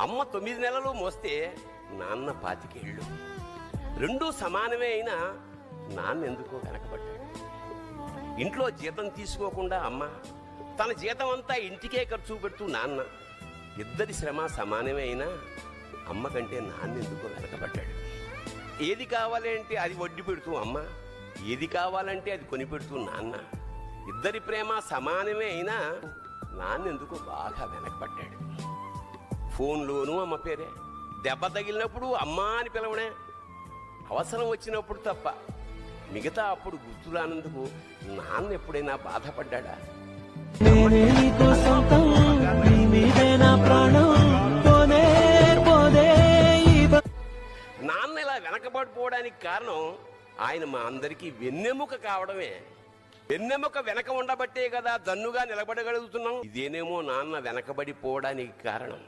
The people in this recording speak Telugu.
అమ్మ 9 నెలలు మోస్తే నాన్న 25 ఏళ్ళు. రెండూ సమానమే అయినా నాన్న ఎందుకో వెనకబడ్డాడు. ఇంట్లో జీతం తీసుకోకుండా అమ్మ, తన జీతం అంతా ఇంటికే ఖర్చు పెడుతూ నాన్న, ఇద్దరి శ్రమ సమానమే అయినా అమ్మ కంటే నాన్న ఎందుకో వెనకబడ్డాడు. ఏది కావాలి అంటే అది వడ్డీ పెడుతూ అమ్మ, ఏది కావాలంటే అది కొనిపెడుతూ నాన్న, ఇద్దరి ప్రేమ సమానమే అయినా నాన్న ఎందుకో బాగా వెనకబడ్డాడు. ఫోన్లోనూ అమ్మ పేరే, దెబ్బ తగిలినప్పుడు అమ్మ అని పిలవనే, అవసరం వచ్చినప్పుడు తప్ప మిగతా అప్పుడు గుర్తురానందుకు నాన్న ఎప్పుడైనా బాధపడ్డా? నాన్న ఇలా వెనకబడిపోవడానికి కారణం ఆయన మా అందరికీ వెన్నెముక కావడమే. వెన్నెముక వెనక ఉండబట్టే కదా దన్నుగా నిలబడగలుగుతున్నాం. ఇదేనేమో నాన్న వెనకబడిపోవడానికి కారణం.